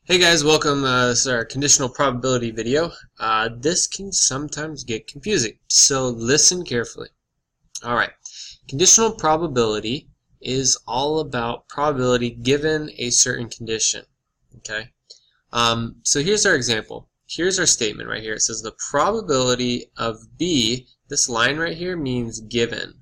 Hey guys, welcome. This is our conditional probability video. This can sometimes get confusing, so listen carefully. Alright, conditional probability is all about probability given a certain condition. Okay, so here's our example. Here's our statement right here. It says the probability of B, this line right here means given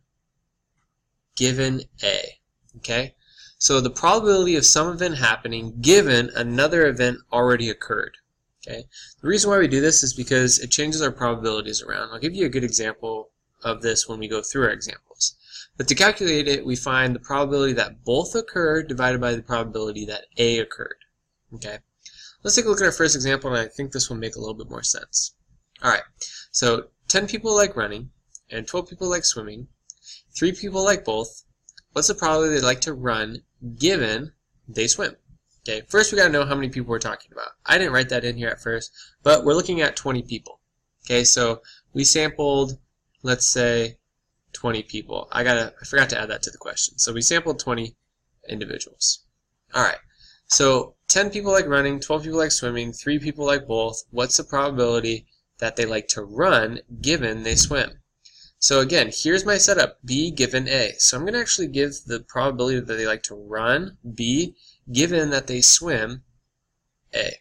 A. Okay? So the probability of some event happening given another event already occurred. Okay. The reason why we do this is because it changes our probabilities around. I'll give you a good example of this when we go through our examples. But to calculate it, we find the probability that both occurred divided by the probability that A occurred. Okay. Let's take a look at our first example, and I think this will make a little bit more sense. Alright, so 10 people like running, and 12 people like swimming, 3 people like both. What's the probability they like to run given they swim? Okay, first we got to know how many people we're talking about. I didn't write that in here at first, but we're looking at 20 people. Okay, so we sampled, let's say, 20 people. I forgot to add that to the question. So we sampled 20 individuals. Alright, so 10 people like running, 12 people like swimming, 3 people like both. What's the probability that they like to run given they swim? So again, here's my setup, B given A. So I'm going to actually give the probability that they like to run, B, given that they swim, A.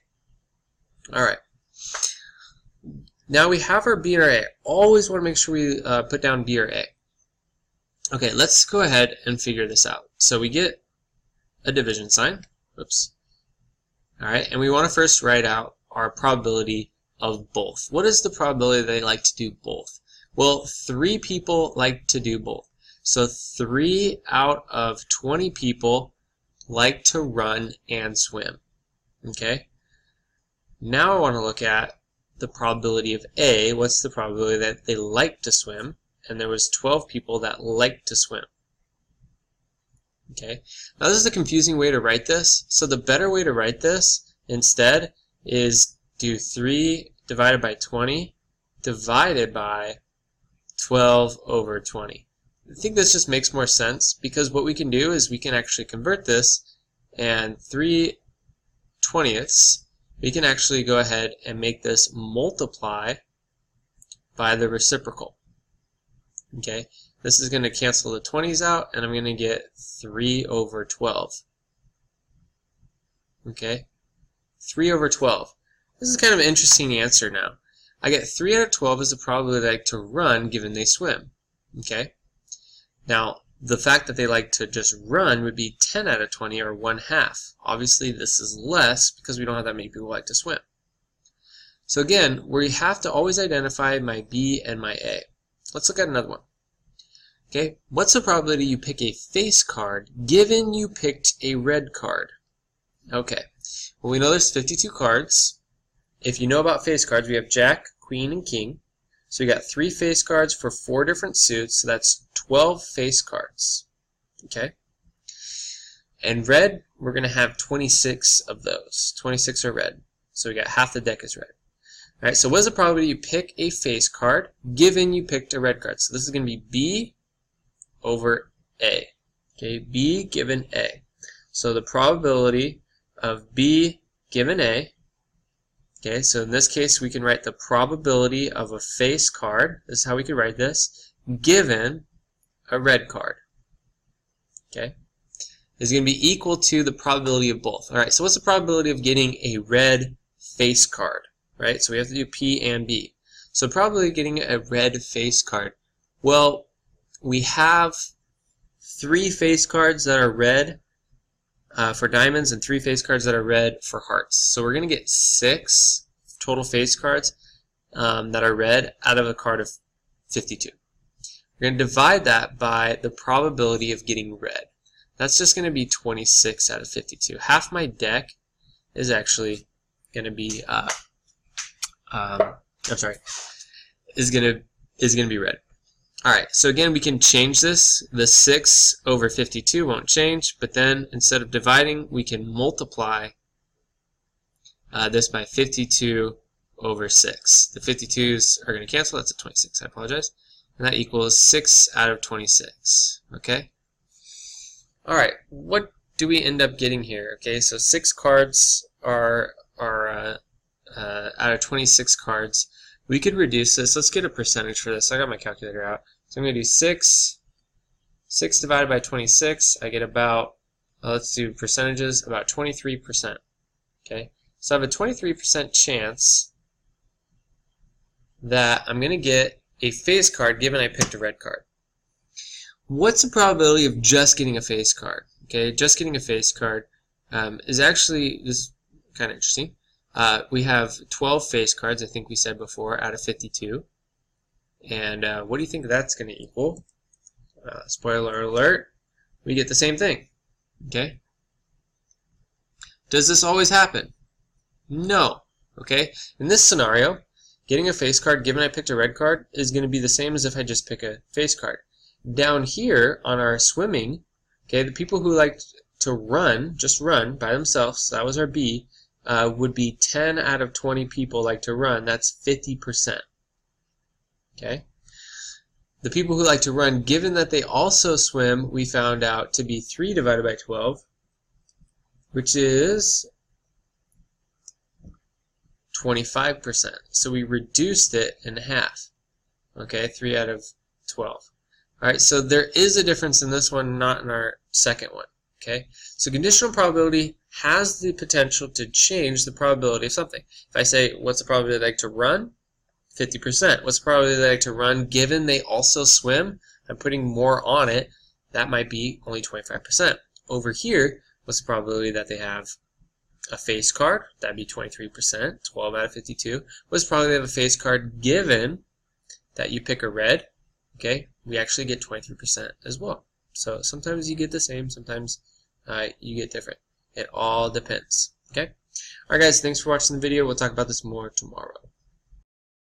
Alright. Now we have our B or A. Always want to make sure we put down B or A. Okay, let's go ahead and figure this out. So we get a division sign. Oops. Alright, and we want to first write out our probability of both. What is the probability that they like to do both? Well, 3 people like to do both. So 3 out of 20 people like to run and swim. Okay? Now I want to look at the probability of A. What's the probability that they like to swim? And there was 12 people that like to swim. Okay? Now this is a confusing way to write this. So the better way to write this instead is do 3 divided by 20 divided by 12 over 20. I think this just makes more sense because what we can do is we can actually convert this, and 3/20ths, we can actually go ahead and make this multiply by the reciprocal. Okay, this is going to cancel the 20s out, and I'm going to get 3 over 12. Okay, 3 over 12. This is kind of an interesting answer now. I get 3 out of 12 is the probability they like to run given they swim. Okay? Now, the fact that they like to just run would be 10 out of 20, or 1/2. Obviously, this is less because we don't have that many people who like to swim. So again, we have to always identify my B and my A. Let's look at another one. Okay? What's the probability you pick a face card given you picked a red card? Okay. Well, we know there's 52 cards. If you know about face cards, we have Jack, Queen, and King. So we got 3 face cards for 4 different suits, so that's 12 face cards. Okay? And red, we're going to have 26 of those. 26 are red. So we got half the deck is red. Alright, so what is the probability you pick a face card given you picked a red card? So this is going to be B over A. Okay, B given A. So the probability of B given A. Okay, so in this case, we can write the probability of a face card, this is how we could write this, given a red card. Okay, is going to be equal to the probability of both. Alright, so what's the probability of getting a red face card? Right, so we have to do P and B. So probability of getting a red face card. Well, we have 3 face cards that are red for diamonds and 3 face cards that are red for hearts. So we're going to get 6 total face cards that are red out of a card of 52. We're going to divide that by the probability of getting red. That's just going to be 26 out of 52. Half my deck is actually going to be is going to be red. Alright, so again, we can change this. The 6 over 52 won't change, but then instead of dividing, we can multiply this by 52 over 6. The 52s are going to cancel. That's a 26. I apologize. And that equals 6 out of 26. Okay? Alright, what do we end up getting here? Okay, so 6 cards out of 26 cards, we could reduce this. Let's get a percentage for this. I got my calculator out. So I'm going to do 6 divided by 26. I get about, let's do percentages, about 23%. Okay, so I have a 23% chance that I'm going to get a face card given I picked a red card. What's the probability of just getting a face card? Okay, just getting a face card is actually, this is kind of interesting. We have 12 face cards, I think we said before, out of 52. And what do you think that's going to equal? Spoiler alert, we get the same thing. Okay? Does this always happen? No. Okay? In this scenario, getting a face card given I picked a red card is going to be the same as if I just pick a face card. Down here on our swimming, okay, the people who like to run, just run by themselves, so that was our B, would be 10 out of 20 people like to run. That's 50%. Okay? The people who like to run, given that they also swim, we found out to be 3 divided by 12, which is 25%. So we reduced it in half. Okay, 3 out of 12. Alright, so there is a difference in this one, not in our second one. Okay, so conditional probability has the potential to change the probability of something. If I say, what's the probability they like to run? 50%. What's the probability they like to run given they also swim? I'm putting more on it. That might be only 25%. Over here, what's the probability that they have a face card? That'd be 23%, 12 out of 52. What's the probability they have a face card given that you pick a red? Okay, we actually get 23% as well. So sometimes you get the same, sometimes you get different. It all depends. Okay? Alright guys, thanks for watching the video. We'll talk about this more tomorrow.